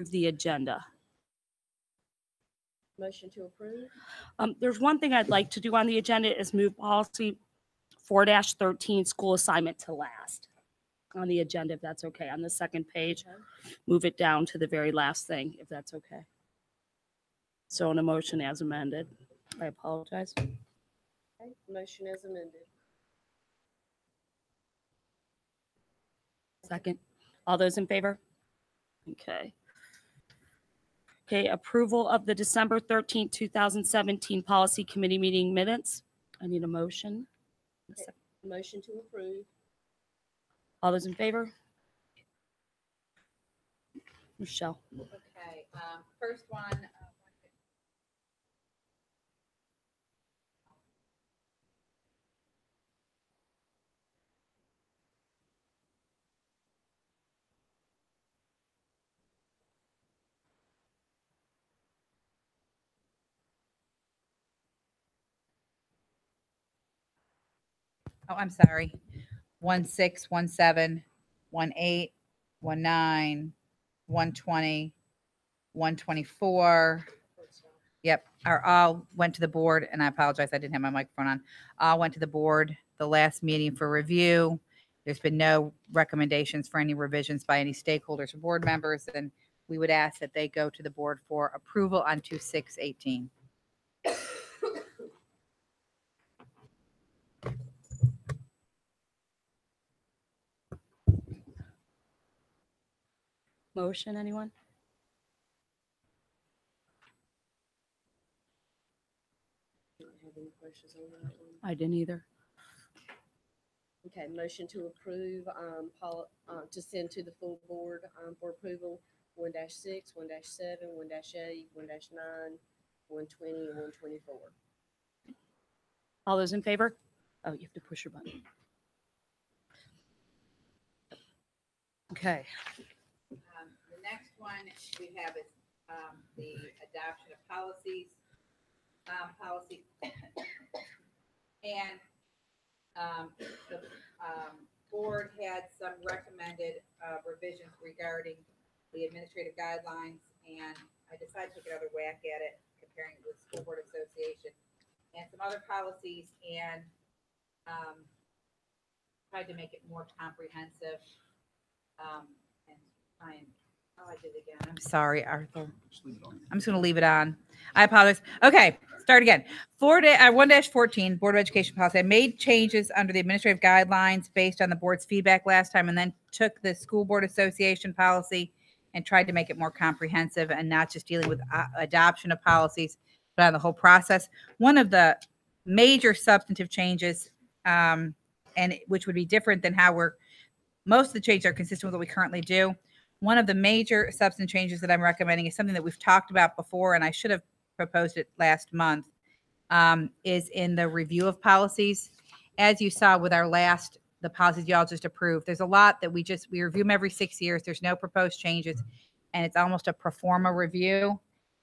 the agenda. Motion to approve. There's one thing I'd like to do on the agenda is move policy 4-13 school assignment to last on the agenda, if that's okay. On the second page, move it down to the very last thing, if that's okay. So an motion as amended. I apologize. Okay. Motion as amended. Second. All those in favor? Okay. Okay, approval of the December 13th, 2017 policy committee meeting minutes. I need a motion. Okay. Motion to approve. All those in favor? Michelle. Okay, first one. Oh, I'm sorry. 16, 17, 18, 19, 120, 124. Yep, all went to the board, and I apologize, I didn't have my microphone on. All went to the board the last meeting for review. There's been no recommendations for any revisions by any stakeholders or board members, and we would ask that they go to the board for approval on 2/6/18. Motion, anyone? Don't have any questions on that one. I didn't either. Okay, motion to approve, to send to the full board, for approval, 1-6, 1-7, 1-8, 1-9, 120, and 124. All those in favor? Oh, you have to push your button. Okay. The next one we have is the adoption of policies. Policy. And the board had some recommended revisions regarding the administrative guidelines, and I decided to take another whack at it, comparing it with School Board Association and some other policies, and tried to make it more comprehensive. And try and I did it again. I'm sorry, Arthur. I'm just going to leave it on. I apologize. Okay, start again. 1-14 Board of Education policy. I made changes under the administrative guidelines based on the board's feedback last time, and then took the School Board Association policy and tried to make it more comprehensive and not just dealing with adoption of policies, but on the whole process. One of the major substantive changes, and which would be different than how most of the changes are consistent with what we currently do. One of the major substantive changes that I'm recommending is something that we've talked about before, and I should have proposed it last month, is in the review of policies. As you saw with the policies y'all just approved, there's a lot that we review them every 6 years. There's no proposed changes, and it's almost a pro forma review.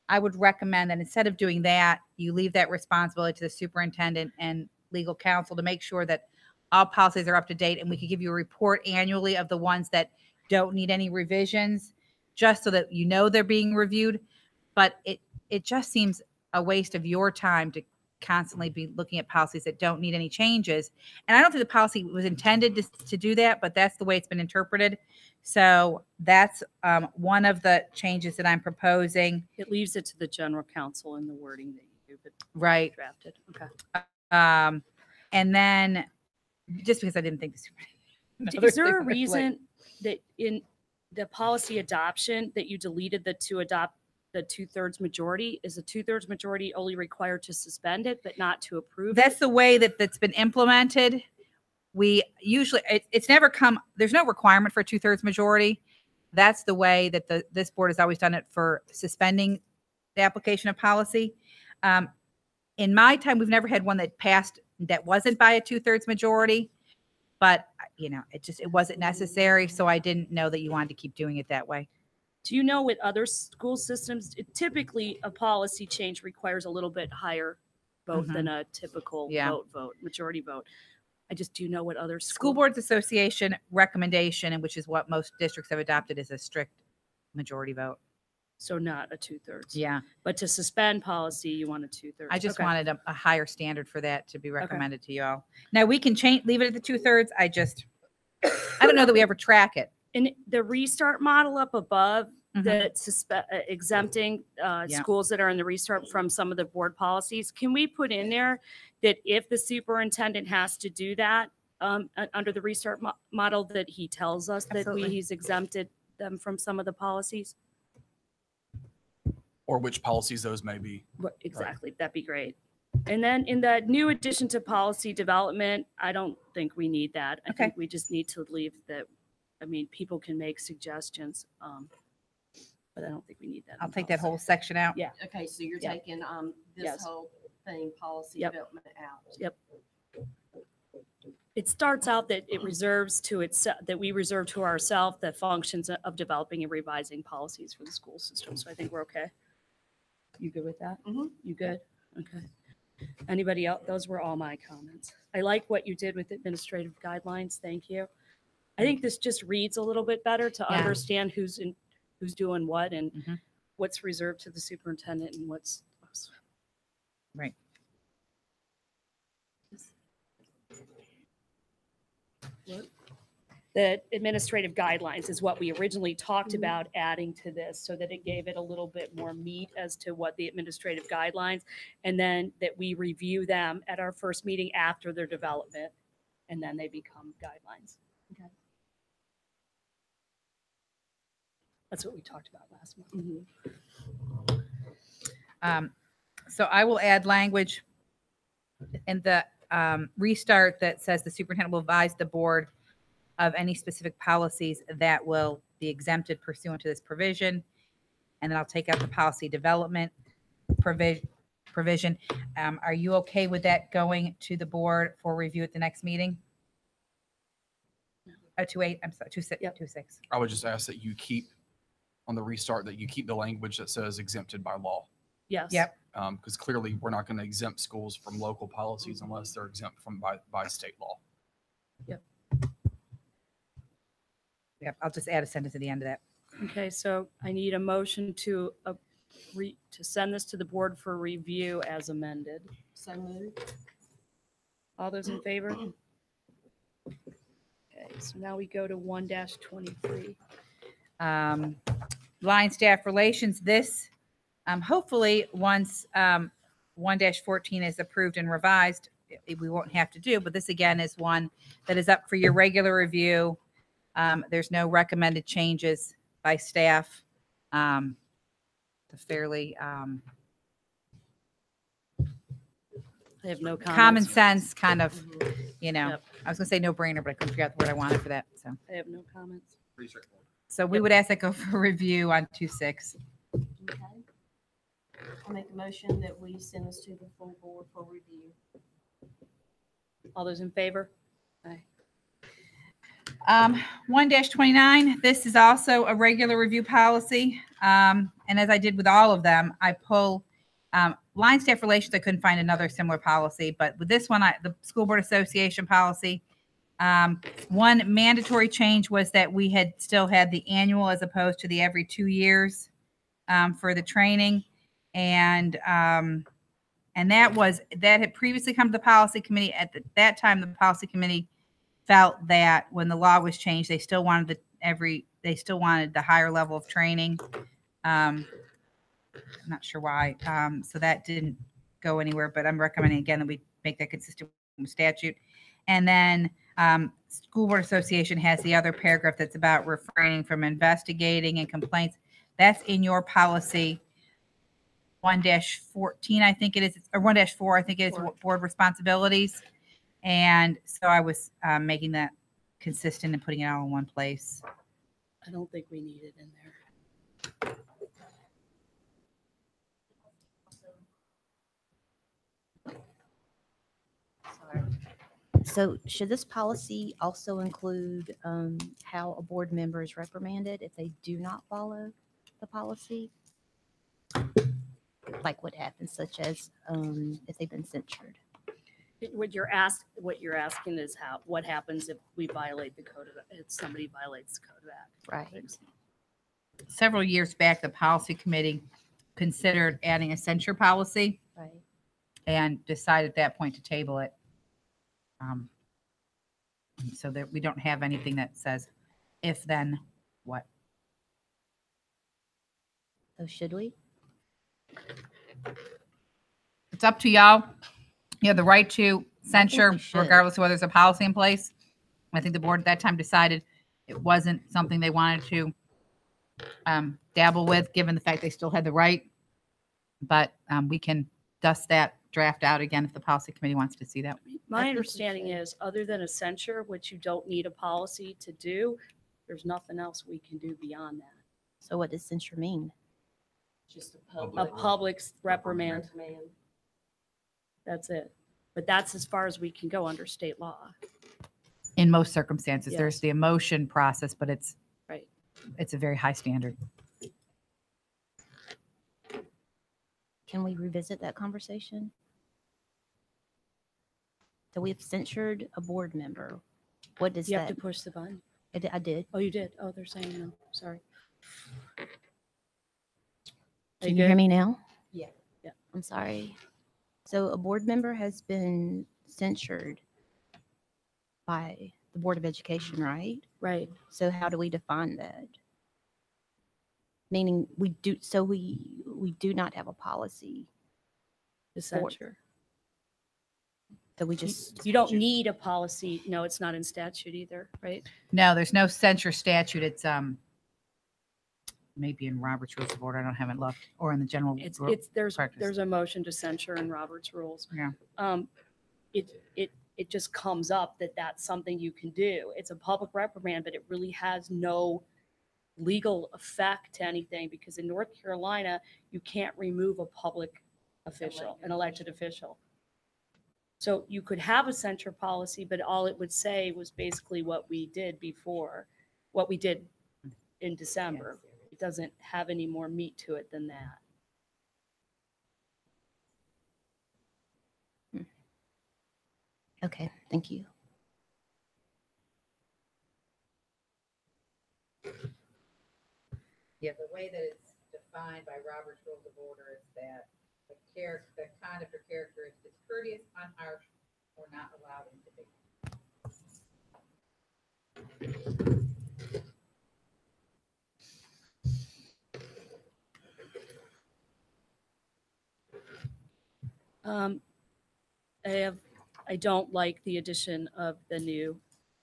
I would recommend that instead of doing that, you leave that responsibility to the superintendent and legal counsel to make sure that all policies are up to date, and we could give you a report annually of the ones that don't need any revisions, just so that you know they're being reviewed. But it just seems a waste of your time to constantly be looking at policies that don't need any changes. And I don't think the policy was intended to do that, but that's the way it's been interpreted. So that's one of the changes that I'm proposing. It leaves it to the general counsel in the wording that you right drafted. Okay. And then just because I didn't think this. Is there a reason that in the policy adoption that you deleted to adopt the 2/3 majority? Is the 2/3 majority only required to suspend it, but not to approve? That's the way that's been implemented. We usually, it's never there's no requirement for a 2/3 majority. That's the way that this board has always done it for suspending the application of policy. In my time, we've never had one that passed that wasn't by a 2/3 majority, but it wasn't necessary. So I didn't know that you wanted to keep doing it that way. Do you know with other school systems, typically a policy change requires a little bit higher vote than a typical majority vote? Do you know what other School Boards Association recommendation, and which is what most districts have adopted, is a strict majority vote. So not a 2/3. Yeah, But to suspend policy, you want a 2/3. I just Okay. wanted a higher standard for that to be recommended to you all. Now we can leave it at the 2/3. I don't know that we ever track it. In the restart model up above, Mhm. that exempting Yeah. schools that are in the restart from some of the board policies, can we put in there that if the superintendent has to do that under the restart model, that he tells us that Absolutely. he's exempted them from some of the policies? Or which policies those may be. Exactly, that'd be great. And then in the new addition to policy development, I don't think we need that. I Okay. think we just need to leave that. I mean, people can make suggestions, but I don't think we need that. I'll in take that policy. whole section out. Yeah. Okay, so you're Yeah. taking, Yes. this whole thing, policy Yep. development out. Yep. It starts out that it reserves to itself, that we reserve to ourselves the functions of developing and revising policies for the school system. So I think we're okay. You good with that? Mhm. You good? Okay. Anybody else? Those were all my comments. I like what you did with administrative guidelines. Thank you. I think this just reads a little bit better to Yeah. understand who's doing what and Mhm. what's reserved to the superintendent and what's. Right. The administrative guidelines is what we originally talked about adding to this so that it gave it a little bit more meat as to what the administrative guidelines, and then that we review them at our first meeting after their development, and then they become guidelines. Okay. That's what we talked about last month. So I will add language in the restart that says the superintendent will advise the board of any specific policies that will be exempted pursuant to this provision. And then I'll take out the policy development provision. Are you okay with that going to the board for review at the next meeting? Oh, 2/8, I'm sorry, 2/6, Yep. 2/6. I would just ask that you keep on the restart, that you keep the language that says exempted by law. Yes. Yep. Because clearly we're not going to exempt schools from local policies unless they're exempt from by state law. Yep, I'll just add a sentence at the end of that. Okay, so I need a motion to send this to the board for review as amended. So moved. All those in favor? Okay, so now we go to 1-23. Line staff relations, this, hopefully, once 1-14 is approved and revised, we won't have to do, but this again is one that is up for your regular review. There's no recommended changes by staff. Fairly I have no comments. common sense kind of, Mhm. Yep. I was gonna say no brainer, but I couldn't figure out the word I wanted for that. So, I have no comments. Pretty straightforward. so we would ask that go for review on 2/6. Okay. I'll make a motion that we send this to the full board for review. All those in favor? Aye. 1-29, this is also a regular review policy. And as I did with all of them, I pull line staff relations. I couldn't find another similar policy, but with this one, the School Board Association policy, one mandatory change was that we had still had the annual as opposed to the every 2 years for the training. And that had previously come to the policy committee. At that time, the policy committee felt that when the law was changed, they still wanted the higher level of training. I'm not sure why. So that didn't go anywhere, but I'm recommending again that we make that consistent with statute. And then School Board Association has the other paragraph that's about refraining from investigating and complaints. That's in your policy 1-14, I think it is, or 1-4, I think it is, board responsibilities. And so I was making that consistent and putting it all in one place. I don't think we need it in there. So should this policy also include how a board member is reprimanded if they do not follow the policy? Like what happens, such as if they've been censured? What you're asking is what happens if we violate the code of, if somebody violates the code of ethics. Right. several years back, the policy committee considered adding a censure policy Right. and decided at that point to table it. So that we don't have anything that says if then what. So should we? It's up to y'all. You have the right to censure we should. regardless of whether there's a policy in place. I think the board at that time decided it wasn't something they wanted to dabble with, given the fact they still had the right. But we can dust that draft out again if the policy committee wants to see that. My think we understanding should. is, other than a censure, which you don't need a policy to do, there's nothing else we can do beyond that. So what does censure mean? Just a A public public reprimand, reprimand. that's it. But that's as far as we can go under state law. In most circumstances, there's Yes. the emotion process, but it's Right. a very high standard. Can we revisit that conversation? So we've censured a board member. What does You have that? to push the button. I did. Oh, you did? Oh, they're saying no. Sorry. Are Can you you hear good? me now? Yeah. Yeah. I'm sorry. So a board member has been censured by the Board of Education, right? Right. So how do we define that? Meaning we do not have a policy. The censure. So we just, You don't need a policy. No, it's not in statute either, right? No, there's no censure statute. It's maybe in Robert's Rules of Order. I haven't looked, or in the general. There's practice. a motion to censure in Robert's rules. Yeah. It just comes up that that's something you can do. It's a public reprimand, but it really has no legal effect to anything, because in North Carolina, you can't remove a public official, an elected official. So you could have a censure policy, but all it would say was basically what we did before, what we did in December. It doesn't have any more meat to it than that. okay, thank you. Yeah, the way that it's defined by Robert's Rules of Order is that the conduct or character is discourteous, unharsh, or not allowed in debate. I don't like the addition of the new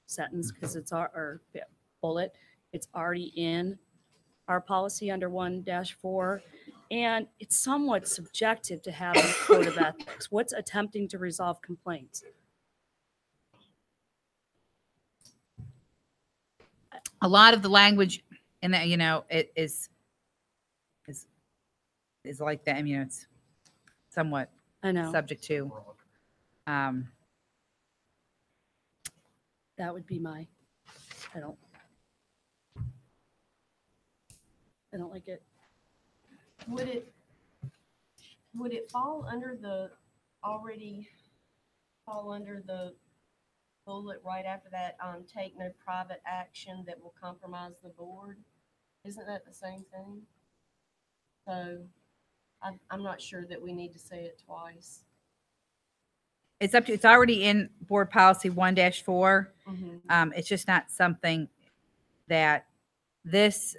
sentence because it's or bullet. It's already in our policy under 1-4, and it's somewhat subjective to have a code of ethics. What's attempting to resolve complaints? A lot of the language in that, it is like that. I mean, it's somewhat I know subject to. that would be my. I don't like it. Would it fall under the bullet right after that, take no private action that will compromise the board? Isn't that the same thing? So I'm not sure that we need to say it twice. It's already in board policy 1-4. It's just not something that this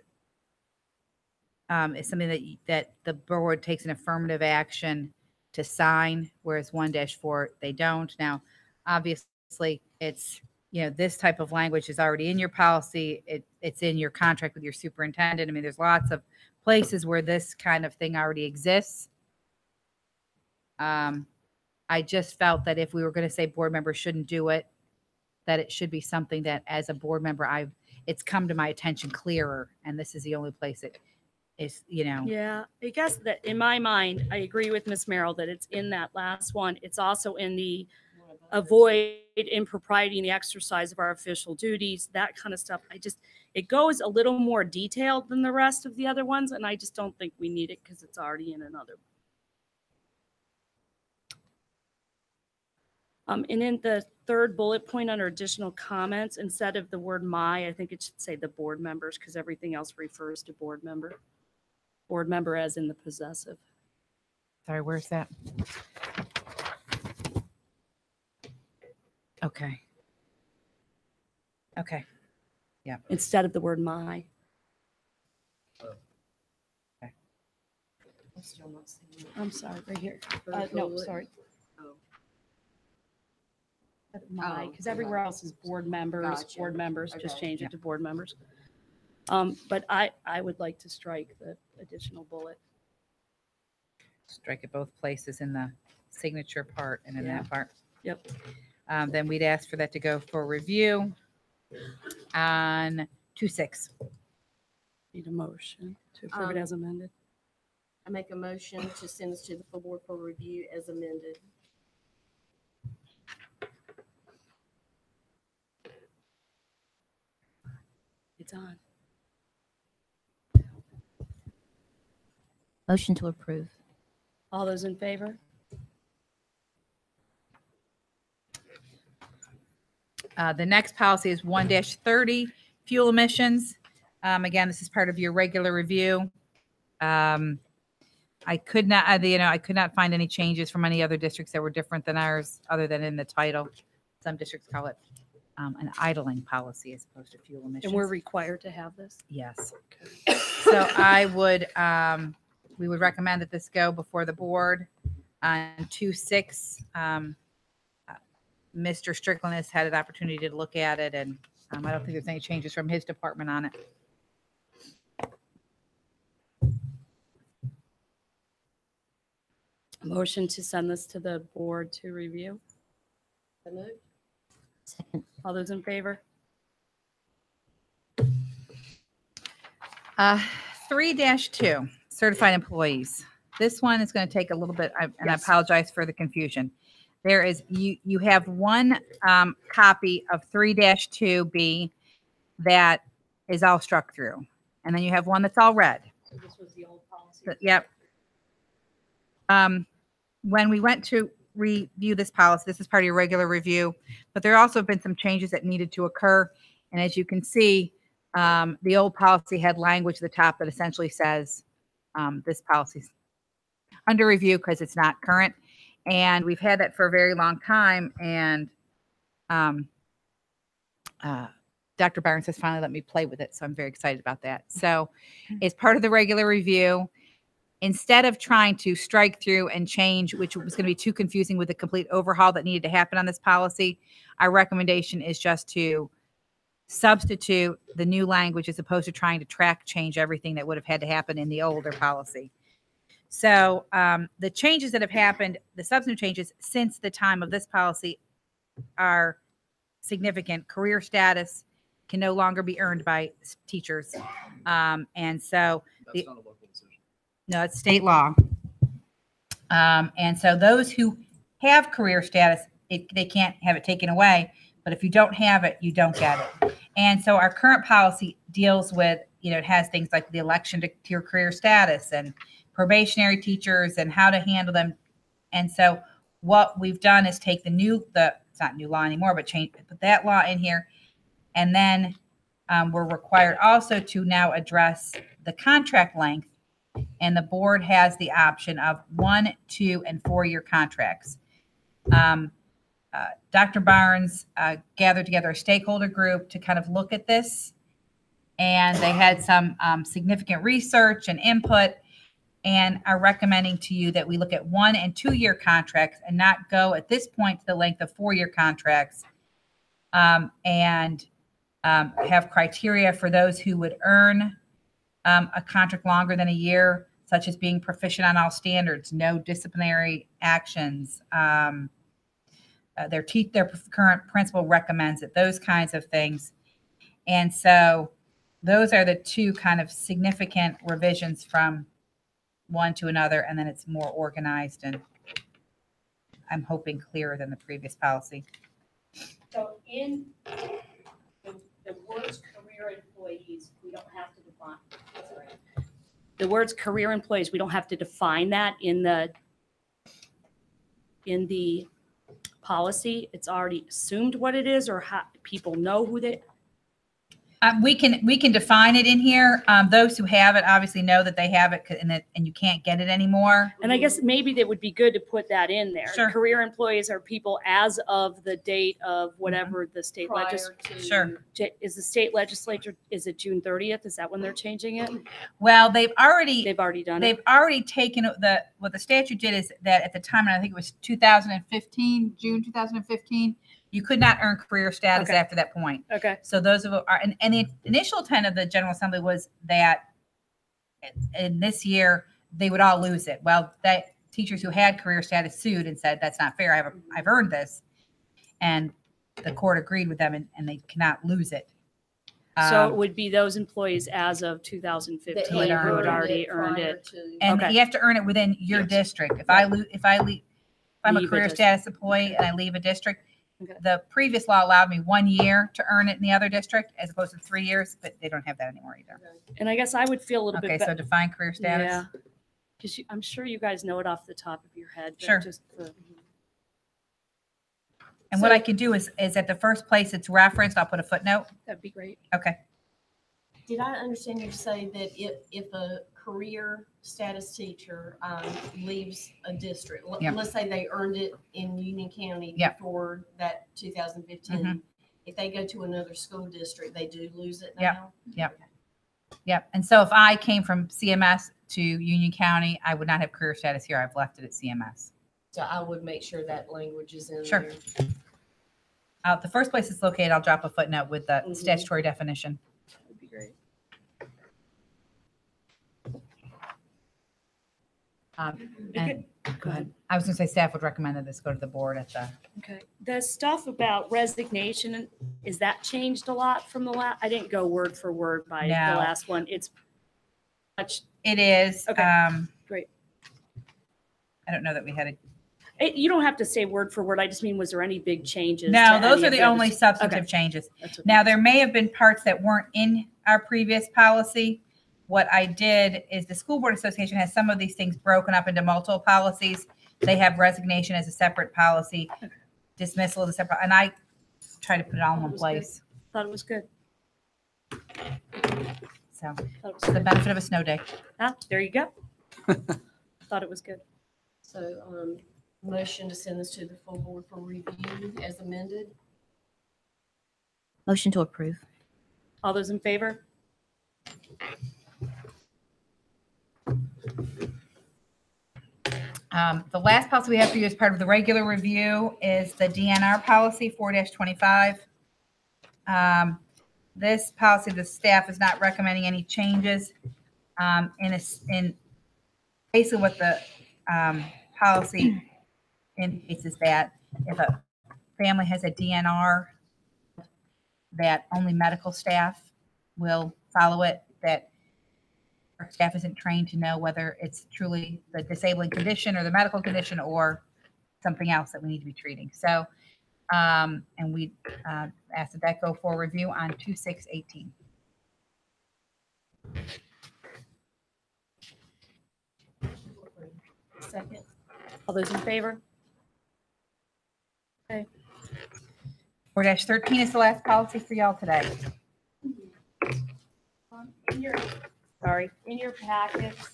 is something that the board takes an affirmative action to sign, whereas 1-4, they don't. Now, obviously, it's, this type of language is already in your policy. It's in your contract with your superintendent. I mean, there's lots of places where this kind of thing already exists. I just felt that if we were going to say board members shouldn't do it, that it should be something that as a board member, it's come to my attention clearer. And this is the only place it is, Yeah, I guess that in my mind, I agree with Ms. Merrill that it's in that last one. It's also in the avoid impropriety in the exercise of our official duties, that kind of stuff. It goes a little more detailed than the rest of the other ones, and I just don't think we need it because it's already in another. And in the third bullet point under additional comments, instead of the word my, I think it should say the board members because everything else refers to board member. Board member as in the possessive. Sorry, where's that? Okay. Okay. Instead of the word my. I'm still not seeing it. I'm sorry, right here. Third No, bullet. sorry. Oh. My, Oh, because everywhere else is board members, Gotcha. board members, just Okay. change it to board members. But I would like to strike the additional bullet. Strike it both places in the signature part and in Yeah. that part. Yep. Then we'd ask for that to go for review on 2-6. Need a motion to approve it as amended. I make a motion to send this to the full board for review as amended. It's on. Motion to approve. All those in favor? The next policy is 1-30, fuel emissions. Again, this is part of your regular review. I could not, I could not find any changes from any other districts that were different than ours, other than in the title. Some districts call it an idling policy as opposed to fuel emissions. And we're required to have this? Yes. So I would, we would recommend that this go before the board on 2-6. Mr. Strickland has had an opportunity to look at it, and I don't think there's any changes from his department on it. Motion to send this to the board to review. So moved. Second. All those in favor? 3-2, certified employees. This one is going to take a little bit, and I Yes. apologize for the confusion. There is, you have one copy of 3-2B that is all struck through. And then you have one that's all red. So this was the old policy. Yep. When we went to review this policy, this is part of your regular review, but there also have been some changes that needed to occur. And as you can see, the old policy had language at the top that essentially says this policy's under review because it's not current. And we've had that for a very long time. And Dr. Barnes has finally let me play with it. So I'm very excited about that. So as part of the regular review, instead of trying to strike through and change, which was going to be too confusing with the complete overhaul that needed to happen on this policy, our recommendation is just to substitute the new language as opposed to trying to track change everything that would have had to happen in the older policy. So the changes that have happened, the substantive changes since the time of this policy are significant. Career status can no longer be earned by teachers. And so That's not a local decision. no, it's state law. And so those who have career status, they can't have it taken away. But if you don't have it, you don't get it. And so our current policy deals with, it has things like the election to your career status and probationary teachers and how to handle them. And so what we've done is take it's not new law anymore, but put that law in here. And then we're required also to now address the contract length. And the board has the option of 1, 2, and 4-year contracts. Dr. Barnes gathered together a stakeholder group to kind of look at this. And they had some significant research and input and are recommending to you that we look at 1- and 2-year contracts and not go at this point to the length of 4-year contracts, and have criteria for those who would earn a contract longer than a year, such as being proficient on all standards, no disciplinary actions. Their current principal recommends it, those kinds of things. And so those are the two kind of significant revisions from one to another, and then it's more organized and I'm hoping clearer than the previous policy. So in the words career employees, we don't have to define. The words career employees, we don't have to define that in the policy? It's already assumed what it is, or how people know who they, We can define it in here. Those who have it obviously know that they have it, and you can't get it anymore. and I guess maybe that would be good to put that in there. Sure. Career employees are people as of the date of whatever the state Prior legislature. to. Sure. Is the state legislature, is it June 30th? Is that when they're changing it? Well, they've already They've already taken what the statute did is that at the time, and I think it was 2015, June 2015, you could not earn career status Okay. after that point. Okay. So those of are, and the initial intent of the General Assembly was that in this year they would all lose it. Well, that teachers who had career status sued and said that's not fair. I've earned this, and the court agreed with them, and they cannot lose it. So it would be those employees as of 2015 That had who had earned already it earned prior it. to- And Okay. you have to earn it within your Yes. district. If I'm a Leave a career district. status employee and I leave a district, Okay. the previous law allowed me 1 year to earn it in the other district as opposed to 3 years, but they don't have that anymore either. And I guess I would feel a little Okay, bit so better. define career status. Yeah. Because I'm sure you guys know it off the top of your head. but Sure. just for- And what So- I can do is at the first place it's referenced, I'll put a footnote. That'd be great. Okay. Did I understand you to say that if a career status teacher leaves a district, Yeah. let's say they earned it in Union County Yeah. before that 2015, Mhm. if they go to another school district, they do lose it Yeah. now? Yep. And so if I came from CMS to Union County, I would not have career status here. I've left it at CMS. So I would make sure that language is in Sure. there. The first place it's located, I'll drop a footnote with the Mhm. statutory definition. That'd be great. And go ahead. I was going to say staff would recommend that this go to the board at the. Okay. The stuff about resignation, is that changed a lot from the last? I didn't go word for word by the No. last one. It's much, It is. Okay, great. I don't know that we had a. you don't have to say word for word. I just mean, was there any big changes? No, to those any are of the other only st- substantive Okay. changes. That's what- Now, there may have been parts that weren't in our previous policy. What I did is the School Board Association has some of these things broken up into multiple policies. They have resignation as a separate policy, dismissal as a separate, and I try to put it all in one That was good. place. Thought it was good. So Thought it was it's the good. benefit of a snow day. Ah, there you go. Thought it was good. So, motion to send this to the full board for review as amended. Motion to approve. All those in favor? The last policy we have for you as part of the regular review is the DNR policy 4-25. This policy, the staff is not recommending any changes. In basically what the policy indicates is that if a family has a DNR, that only medical staff will follow it, that our staff isn't trained to know whether it's truly the disabling condition or the medical condition or something else that we need to be treating. So, and we asked that that go for review on 2/6/18. Second. All those in favor? 4-13 is the last policy for y'all today. In your packets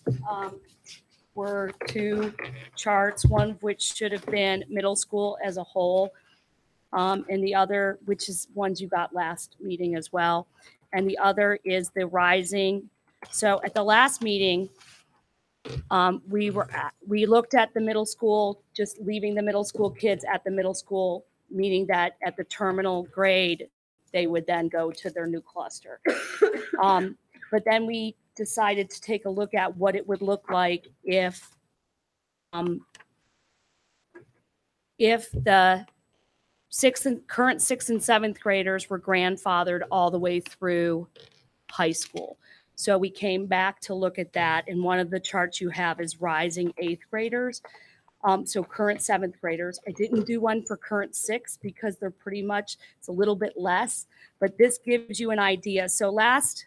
were two charts, one of which should have been middle school as a whole, and the other, which is ones you got last meeting as well. And the other is the rising. So at the last meeting, we looked at the middle school, just leaving the middle school kids at the middle school, meaning that at the terminal grade, they would then go to their new cluster. But then we decided to take a look at what it would look like if the current sixth and seventh graders were grandfathered all the way through high school. So we came back to look at that, and one of the charts you have is rising eighth graders. So current seventh graders. I didn't do one for current sixth because they're pretty much, it's a little bit less, but this gives you an idea. So last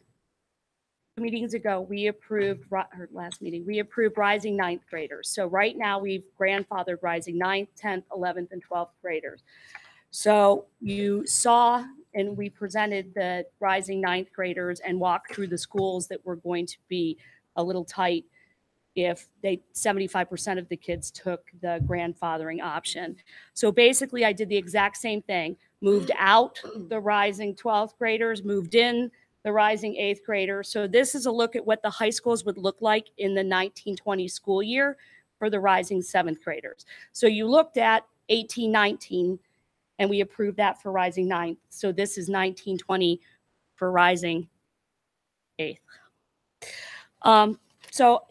meetings ago, we approved, or last meeting, we approved rising ninth graders. So right now, we've grandfathered rising 9th, 10th, 11th, and 12th graders. So you saw, and we presented the rising ninth graders and walked through the schools that were going to be a little tight if 75% of the kids took the grandfathering option. So basically, I did the exact same thing, moved out the rising 12th graders, moved in the rising 8th graders. So this is a look at what the high schools would look like in the 1920 school year for the rising 7th graders. So you looked at 18-19, and we approved that for rising 9th. So this is 19-20 for rising 8th. So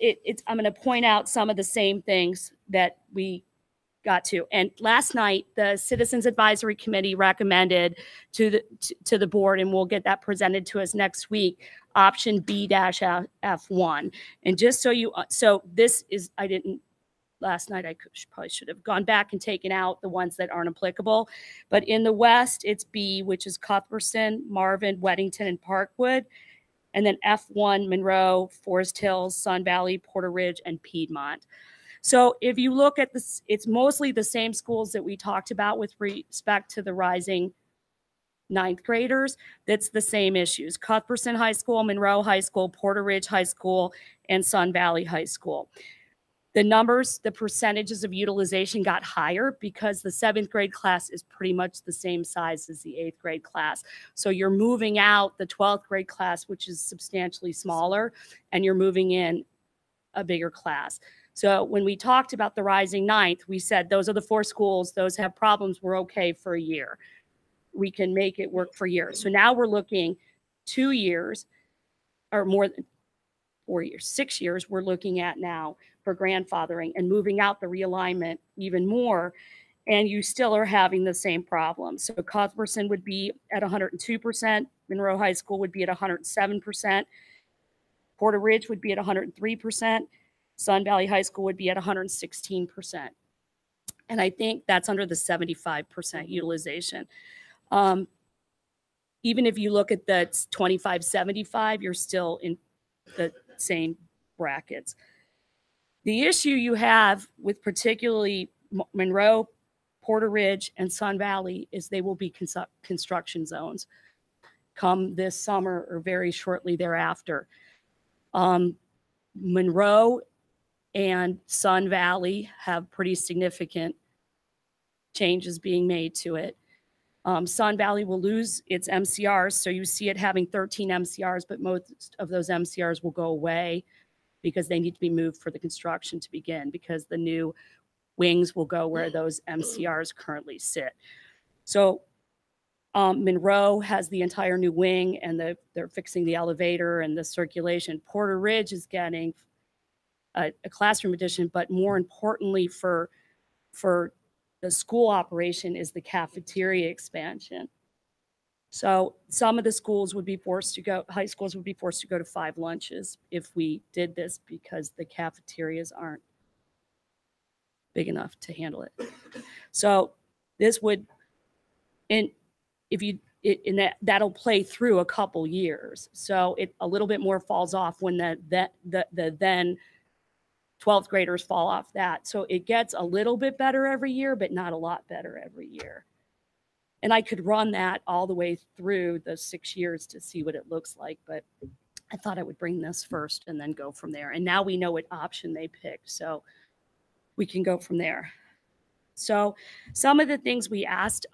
I'm going to point out some of the same things that we got to. And last night, the Citizens Advisory Committee recommended to the board, and we'll get that presented to us next week, option B-F1. And just so this is, last night I probably should have gone back and taken out the ones that aren't applicable. But in the West, it's B, which is Cuthbertson, Marvin, Weddington, and Parkwood. And then F1, Monroe, Forest Hills, Sun Valley, Porter Ridge, and Piedmont. So if you look at this, it's mostly the same schools that we talked about with respect to the rising ninth graders. That's the same issues. Cuthbertson High School, Monroe High School, Porter Ridge High School, and Sun Valley High School. The numbers, the percentages of utilization got higher because the 7th grade class is pretty much the same size as the 8th grade class. So you're moving out the 12th grade class, which is substantially smaller, and you're moving in a bigger class. So when we talked about the rising ninth, we said those are the 4 schools, those have problems, we're okay for a year. We can make it work for years. So now we're looking 2 years or more than 4 years, 6 years we're looking at now for grandfathering and moving out the realignment even more. And you still are having the same problem. So Cuthbertson would be at 102%, Monroe High School would be at 107%, Porter Ridge would be at 103%, Sun Valley High School would be at 116%. And I think that's under the 75% utilization. Even if you look at the 25-75, you're still in the same brackets. The issue you have with particularly Monroe, Porter Ridge, and Sun Valley is they will be construction zones come this summer or very shortly thereafter. Monroe and Sun Valley have pretty significant changes being made to it. Sun Valley will lose its MCRs, so you see it having 13 MCRs, but most of those MCRs will go away because they need to be moved for the construction to begin, because the new wings will go where those MCRs currently sit. So Monroe has the entire new wing, and they're fixing the elevator and the circulation. Porter Ridge is getting a classroom addition, but more importantly for the school operation is the cafeteria expansion. So some of the schools would be forced to go, high schools would be forced to go to 5 lunches if we did this, because the cafeterias aren't big enough to handle it. So this would, and if you, that'll play through a couple years. So it a little bit more falls off when the then 12th graders fall off that. So it gets a little bit better every year, but not a lot better every year. And I could run that all the way through the 6 years to see what it looks like, but I thought I would bring this first and then go from there. And now we know what option they picked, so we can go from there. So some of the things we asked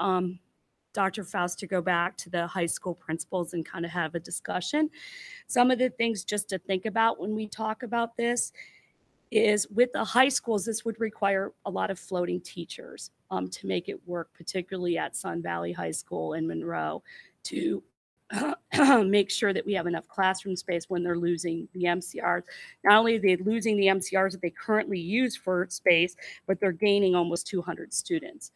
Dr. Faust to go back to the high school principals and kind of have a discussion. Some of the things just to think about when we talk about this is with the high schools, this would require a lot of floating teachers to make it work, particularly at Sun Valley High School and Monroe, to make sure that we have enough classroom space when they're losing the MCRs. Not only are they losing the MCRs that they currently use for space, but they're gaining almost 200 students.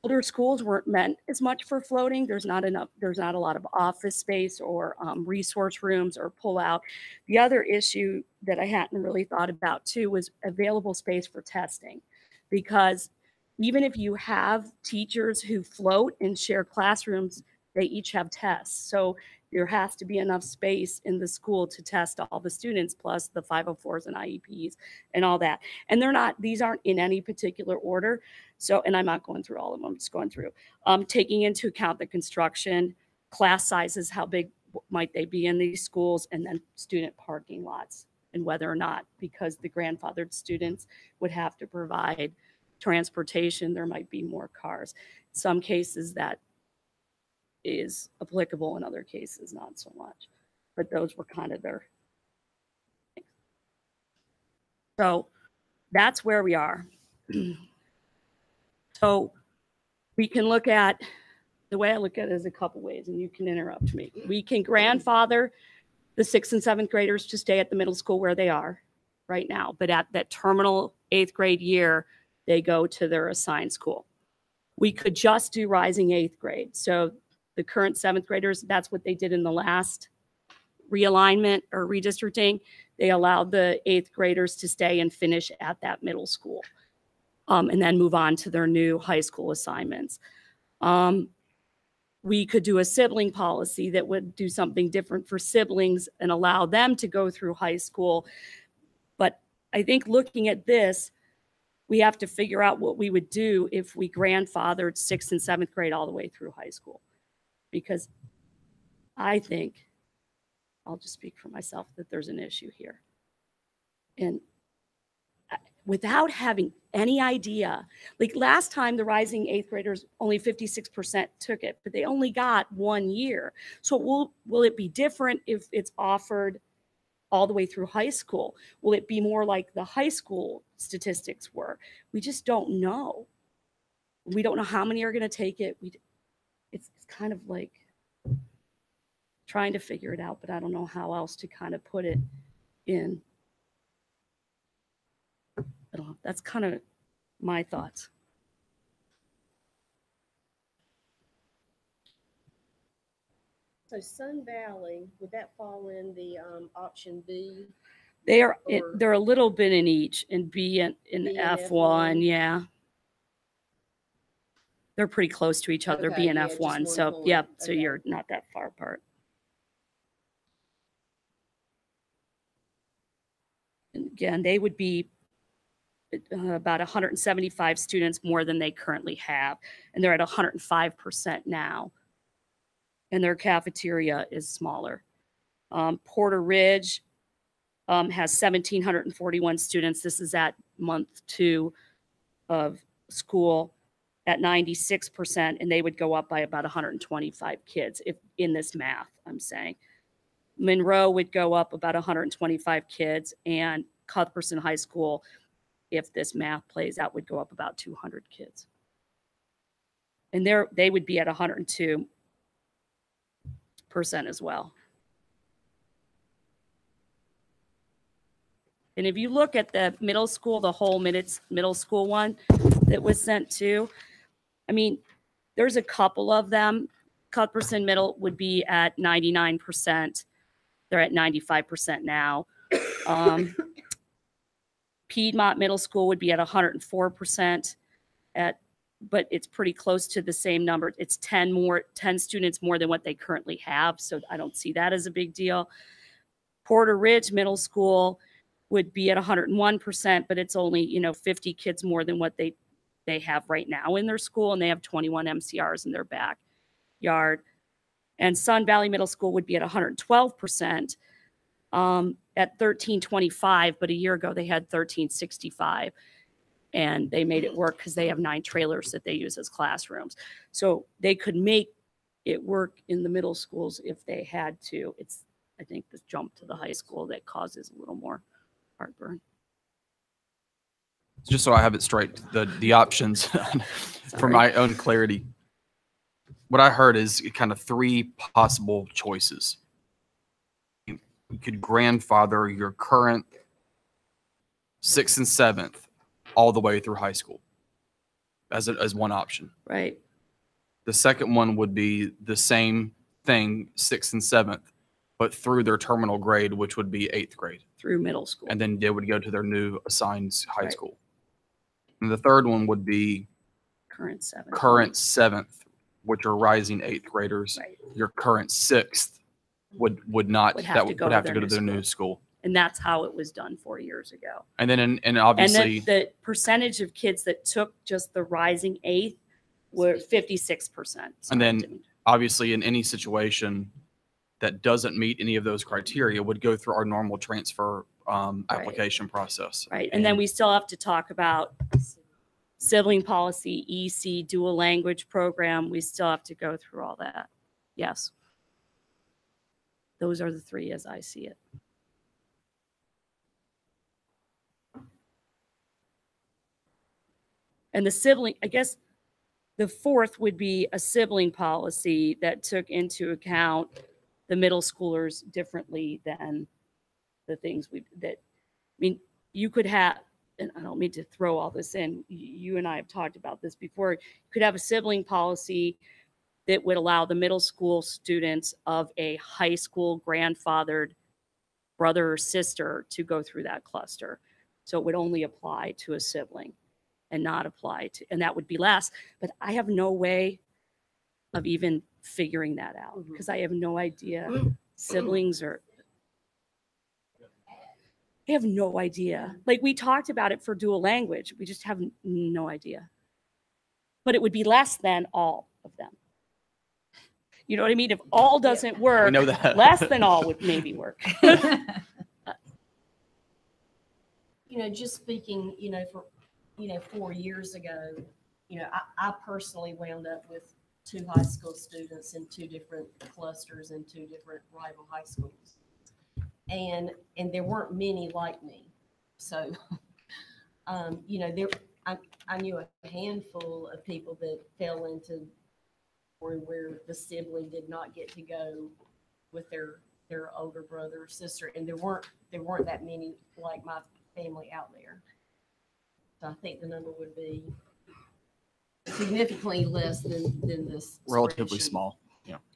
Older schools weren't meant as much for floating. There's not a lot of office space or resource rooms or pull out. The other issue that I hadn't really thought about too was available space for testing, because even if you have teachers who float and share classrooms, they each have tests. So there has to be enough space in the school to test all the students, plus the 504s and IEPs and all that. And these aren't in any particular order. So, and I'm not going through all of them, I'm just going through. Taking into account the construction, class sizes, how big might they be in these schools, and then student parking lots, and whether or not, because the grandfathered students would have to provide transportation, there might be more cars. Some cases that is applicable, in other cases not so much. But those were kind of their. So that's where we are. So we can look at, the way I look at it is a couple ways, and you can interrupt me. We can grandfather the 6th and 7th graders to stay at the middle school where they are right now, but at that terminal 8th grade year, they go to their assigned school. We could just do rising 8th grade. So the current 7th graders, that's what they did in the last realignment or redistricting. They allowed the 8th graders to stay and finish at that middle school, and then move on to their new high school assignments. We could do a sibling policy that would do something different for siblings and allow them to go through high school. But I think looking at this, we have to figure out what we would do if we grandfathered 6th and 7th grade all the way through high school. Because I think, I'll just speak for myself, that there's an issue here. And without having any idea, like last time the rising 8th graders, only 56% took it, but they only got 1 year. So will it be different if it's offered all the way through high school? Will it be more like the high school statistics were? We just don't know. We don't know how many are going to take it. It's kind of like trying to figure it out, but I don't know how else to kind of put it in. I don't know. That's kind of my thoughts. So Sun Valley, would that fall in the option B? They're Or- a little bit in each, in B and in B and F1, F1. yeah. They're pretty close to each other, Okay, B and yeah, just F1. one So point. yeah, so Okay. you're not that far apart. And again, they would be about 175 students more than they currently have, and they're at 105% now. And their cafeteria is smaller. Porter Ridge has 1,741 students. This is at month 2 of school at 96%, and they would go up by about 125 kids if in this math, I'm saying. Monroe would go up about 125 kids, and Cuthbertson High School, if this math plays out, would go up about 200 kids. And they would be at 102% as well. And if you look at the middle school, the whole middle school one that was sent to, I mean, there's a couple of them. Cuthbertson Middle would be at 99%. They're at 95% now. Piedmont Middle School would be at 104%, but it's pretty close to the same number. It's 10 students more than what they currently have, so I don't see that as a big deal. Porter Ridge Middle School would be at 101%, but it's only 50 kids more than what they have right now in their school, and they have 21 MCRs in their backyard. And Sun Valley Middle School would be at 112%. At 1325, but a year ago they had 1365, and they made it work because they have 9 trailers that they use as classrooms. So they could make it work in the middle schools if they had to. It's, I think, the jump to the high school that causes a little more heartburn. Just so I have it straight, the options for Sorry. my own clarity. What I heard is kind of 3 possible choices. You could grandfather your current 6th and 7th all the way through high school as one option. Right. The second one would be the same thing, 6th and 7th, but through their terminal grade, which would be 8th grade. Through middle school. And then they would go to their new assigned high Right. school. And the third one would be current 7th. current 7th, which are rising 8th graders, Right. your current 6th, would not, Would have that to would go to have to their go to new their new school. school. And that's how it was done 4 years ago. And then, and And obviously, then the percentage of kids that took just the rising eighth were 56%. So And it then- didn't- obviously in any situation that doesn't meet any of those criteria would go through our normal transfer application process. Right. And then we still have to talk about sibling policy, EC, dual language program. We still have to go through all that. Yes. Those are the three as I see it. And the sibling, I guess the fourth would be a sibling policy that took into account the middle schoolers differently than the things I mean, you could have, and I don't mean to throw all this in, you and I have talked about this before, you could have a sibling policy that would allow the middle school students of a high school grandfathered brother or sister to go through that cluster. So it would only apply to a sibling and not apply to, and that would be less. But I have no way of even figuring that out because I have no idea. Siblings are, I have no idea. Like we talked about it for dual language. We just have no idea. But it would be less than all of them. You know what I mean? If all doesn't We work, know that. less than all would maybe work. You know, just speaking, you know, for, you know, 4 years ago, you know, I personally wound up with 2 high school students in 2 different clusters in 2 different rival high schools. And there weren't many like me. So, you know, I knew a handful of people that fell into where the sibling did not get to go with their older brother or sister. And there weren't that many like my family out there. So I think the number would be significantly less than this. Relatively spreadsheet. small.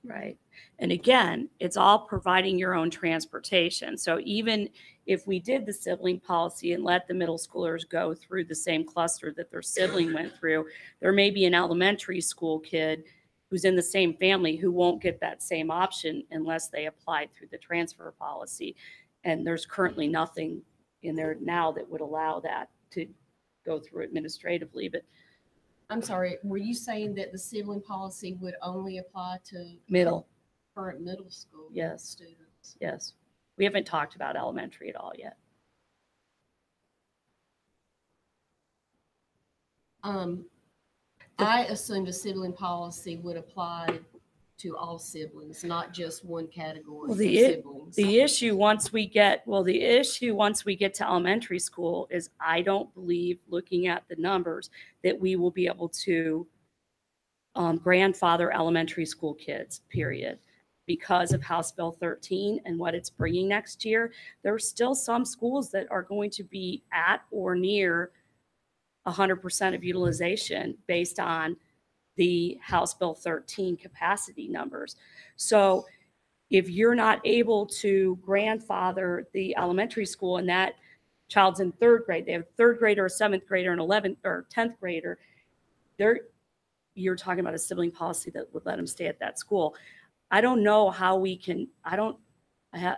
Right. And again, it's all providing your own transportation. So even if we did the sibling policy and let the middle schoolers go through the same cluster that their sibling went through, there may be an elementary school kid who's in the same family who won't get that same option unless they apply through the transfer policy. And there's currently nothing in there now that would allow that to go through administratively. But I'm sorry, were you saying that the sibling policy would only apply to middle, current middle school Yes. students? yes. We haven't talked about elementary at all yet. I assumed a sibling policy would apply to all siblings, not just one category Well, of the siblings. The issue once we get to elementary school is I don't believe, looking at the numbers, that we will be able to grandfather elementary school kids, period. Because of House Bill 13 and what it's bringing next year, there are still some schools that are going to be at or near 100% of utilization based on the House Bill 13 capacity numbers. So if you're not able to grandfather the elementary school and that child's in 3rd grade, they have a 3rd grader, a 7th grader, an 11th or 10th grader, you're talking about a sibling policy that would let them stay at that school. I don't know how we can, yeah.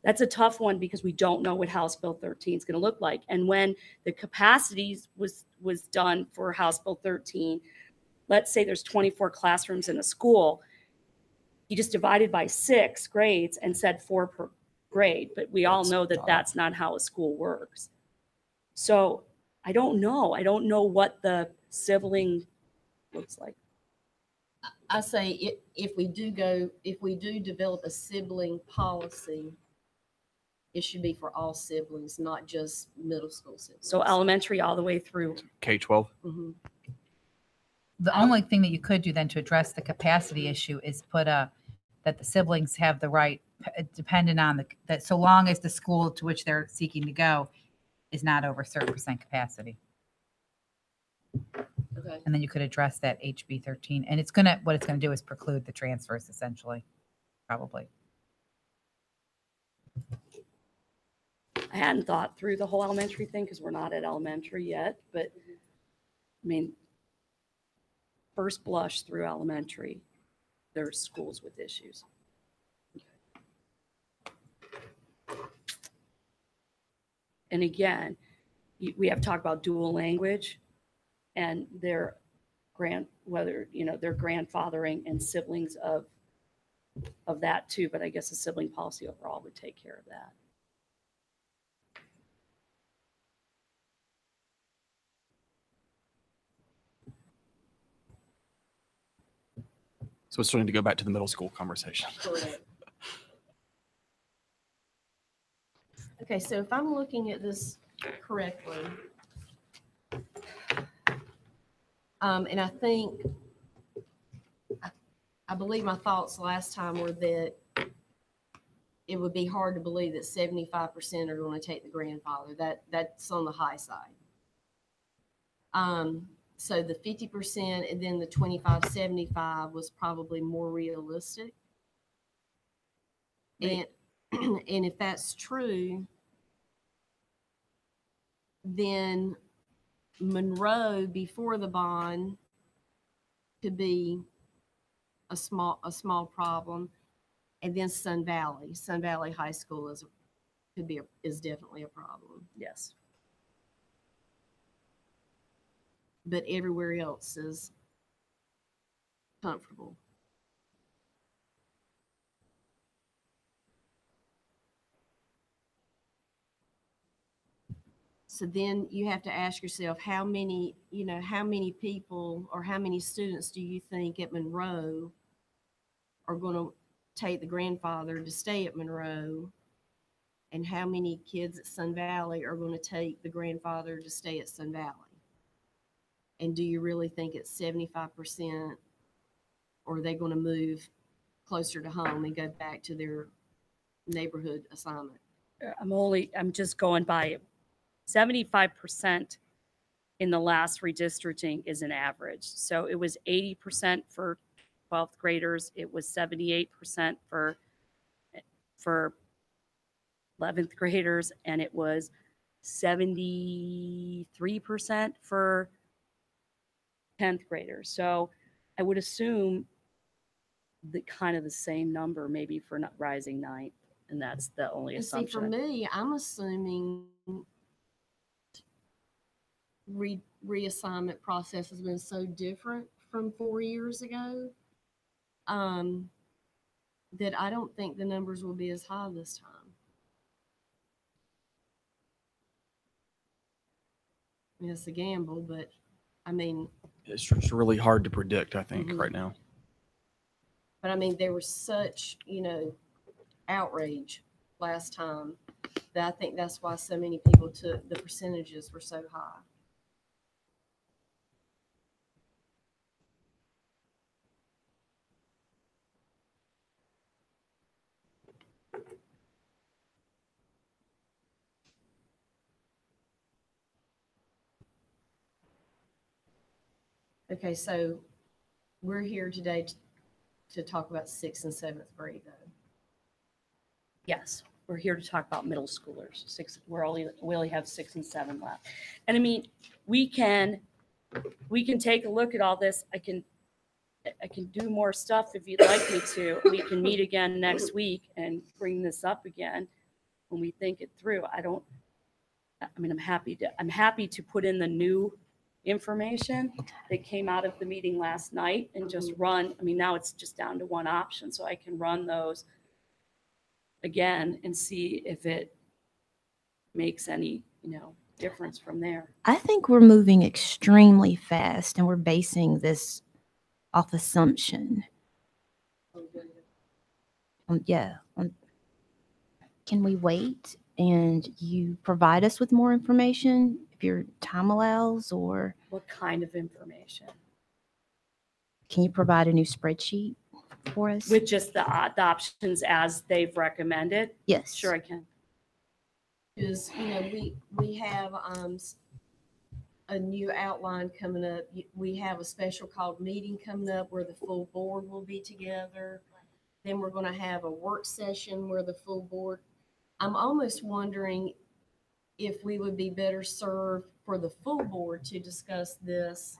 That's a tough one because we don't know what House Bill 13 is going to look like. And when the capacities was done for House Bill 13, let's say there's 24 classrooms in a school, you just divided by 6 grades and said 4 per grade. But we all know that that's not how a school works. So I don't know. I don't know what the sibling looks like. I say if we do develop a sibling policy, it should be for all siblings, not just middle school siblings. So elementary all the way through. K-12. Mhm. The only thing that you could do then to address the capacity issue is put that the siblings have the right, dependent on that so long as the school to which they're seeking to go is not over a certain percent capacity. Okay. And then you could address that HB 13. And what it's gonna do is preclude the transfers essentially, probably. I hadn't thought through the whole elementary thing because we're not at elementary yet, but I mean, first blush through elementary, there's schools with issues. And again, we have talked about dual language and their whether, their grandfathering and siblings of that too, but I guess the sibling policy overall would take care of that. So it's starting to go back to the middle school conversation. Correct. Okay, so if I'm looking at this correctly, and I think, I believe my thoughts last time were that it would be hard to believe that 75% are going to take the grandfather. That's on the high side. So the 50% and then the 25-75 was probably more realistic. And and if that's true, then Monroe before the bond could be a small problem, and then Sun Valley High School is definitely a problem. Yes. But everywhere else is comfortable. So then you have to ask yourself, how many people or how many students do you think at Monroe are going to take the grandfather to stay at Monroe? And how many kids at Sun Valley are going to take the grandfather to stay at Sun Valley? And do you really think it's 75%, or are they going to move closer to home and go back to their neighborhood assignment? I'm just going by it. 75% in the last redistricting is an average. So it was 80% for 12th graders. It was 78% for 11th graders, and it was 73% for 10th graders. So I would assume the same number maybe for not rising ninth, and that's the only And see, assumption. for me, I'm assuming reassignment process has been so different from 4 years ago that I don't think the numbers will be as high this time. I mean, it's a gamble, but I mean, It's really hard to predict, I think, Mhm. right now. but I mean, there was such, outrage last time that I think that's why so many people took, the percentages were so high. Okay, so we're here today to talk about 6th and 7th grade though. Yes, we're here to talk about middle schoolers. We only have 6 and 7 left. And I mean, we can take a look at all this. I can do more stuff if you'd like me to. We can meet again next week and bring this up again when we think it through. I'm happy to put in the new information that came out of the meeting last night and just run. I mean, now it's just down to one option, so I can run those again and see if it makes any, difference from there. I think we're moving extremely fast and we're basing this off assumption. Can we wait and you provide us with more information if your time allows, or What kind of information? can you provide a new spreadsheet for us? With just the options as they've recommended? Yes. Sure, I can. Is, we have a new outline coming up. We have a special called meeting coming up where the full board will be together. Then we're going to have a work session where the full board. I'm almost wondering if we would be better served for the full board to discuss this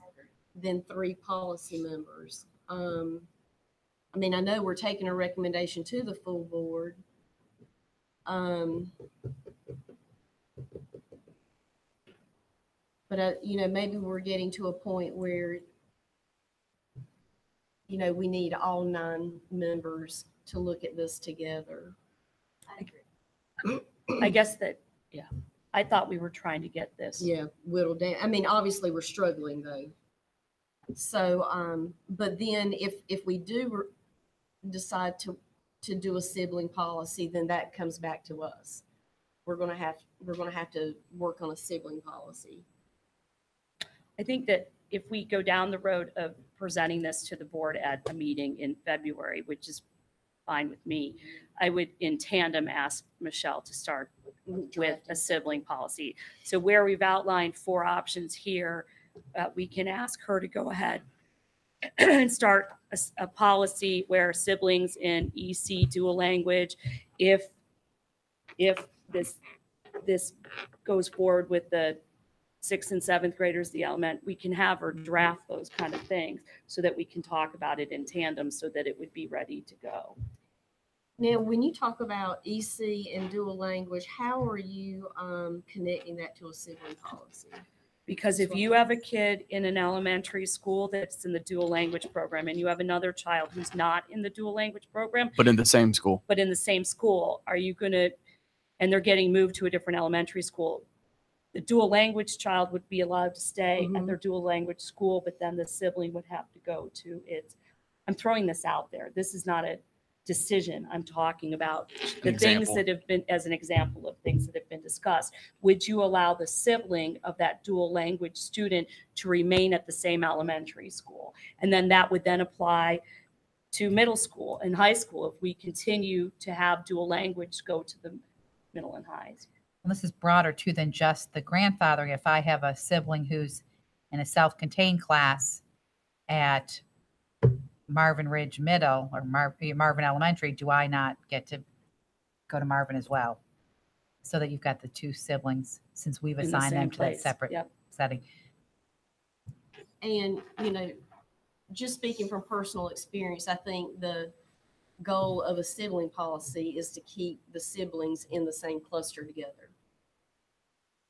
than 3 policy members. I mean, I know we're taking a recommendation to the full board. But, maybe we're getting to a point where, we need all 9 members to look at this together. I guess that, yeah, I thought we were trying to get this. Yeah, whittle down. I mean, obviously, we're struggling though. So, but then if we do decide to do a sibling policy, then that comes back to us. We're gonna have to work on a sibling policy. I think that if we go down the road of presenting this to the board at a meeting in February, which is fine with me, I would in tandem ask Michelle to start with a sibling policy. So where we've outlined 4 options here, we can ask her to go ahead and start a policy where siblings in EC dual language, if this goes forward with the 6th and 7th graders, the element, we can have her draft those kind of things so that we can talk about it in tandem so that it would be ready to go. Now, when you talk about EC and dual language, how are you connecting that to a sibling policy? Because if you have a kid in an elementary school that's in the dual language program and you have another child who's not in the dual language program, But in the same school. but in the same school, are you going to, and they're getting moved to a different elementary school, the dual language child would be allowed to stay at their dual language school, but then the sibling would have to go to its, I'm throwing this out there. This is not a decision. I'm talking about the things example. that have been, as an example of things that have been discussed. Would you allow the sibling of that dual language student to remain at the same elementary school? And then that would then apply to middle school and high school if we continue to have dual language go to the middle and highs. Well, this is broader too than just the grandfathering. If I have a sibling who's in a self-contained class at Marvin Ridge Middle or Marvin Elementary, do I not get to go to Marvin as well? So that you've got the 2 siblings, since we've In the assigned them same to that place. separate Yep. setting. And, just speaking from personal experience, I think the goal of a sibling policy is to keep the siblings in the same cluster together.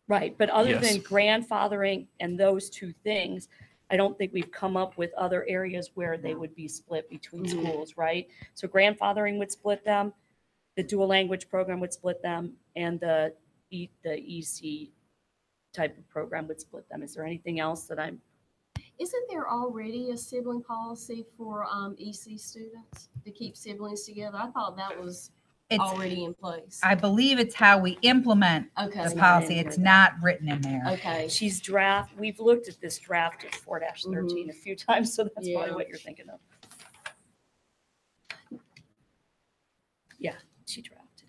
Right, but other Yes. than grandfathering and those 2 things, I don't think we've come up with other areas where they would be split between Mhm. schools, right? So grandfathering would split them, the dual language program would split them, and the EC type of program would split them. Is there anything else that I'm, Isn't there already a sibling policy for EC students to keep siblings together? I thought that was It's, already in place. I believe it's how we implement Okay. the It's not policy. in here, It's though. not written in there. Okay. we've looked at this draft of 4-13 a few times, so that's probably Yeah. what you're thinking of. Yeah, she drafted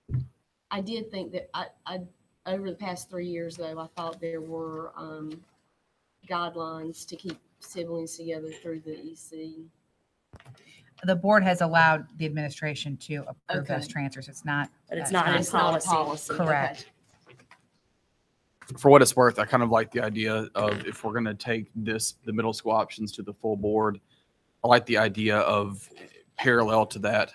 it. I did think that I over the past 3 years though, I thought there were guidelines to keep siblings together through the EC. The board has allowed the administration to approve Okay. those transfers. It's not. But it's that's not in It's not a policy. policy. Correct. For what it's worth, I kind of like the idea of if we're going to take the middle school options to the full board, I like the idea of parallel to that,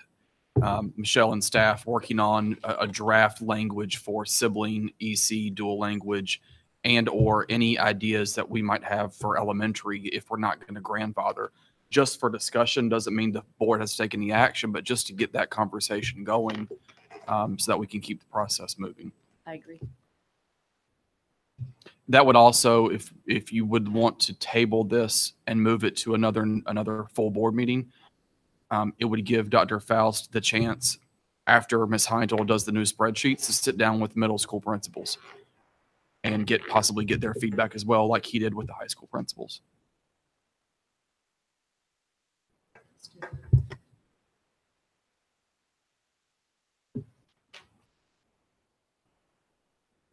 Michelle and staff working on a draft language for sibling EC dual language and or any ideas that we might have for elementary if we're not going to grandfather. Just for discussion doesn't mean the board has to take any action, but just to get that conversation going so that we can keep the process moving. I agree. That would also, if you would want to table this and move it to another full board meeting, it would give Dr. Faust the chance after Ms. Heintel does the new spreadsheets to sit down with middle school principals and possibly get their feedback as well, like he did with the high school principals.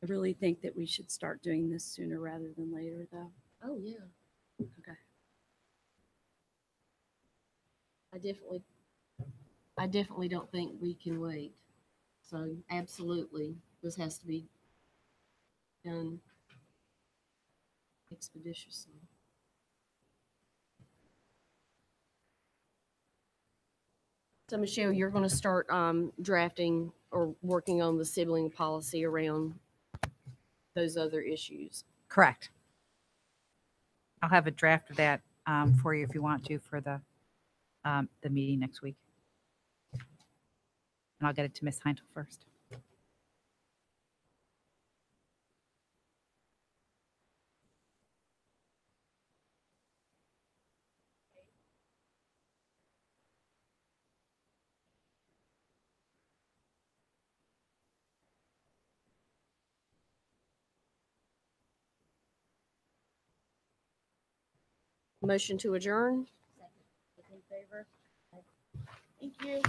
I really think that we should start doing this sooner rather than later, though. Oh yeah. Okay. I definitely don't think we can wait. So absolutely, this has to be done expeditiously. So Michelle, you're going to start drafting or working on the sibling policy around those other issues. Correct. I'll have a draft of that for you if you want to for the meeting next week. And I'll get it to Miss Heintel first. Motion to adjourn? In favor? Thank you.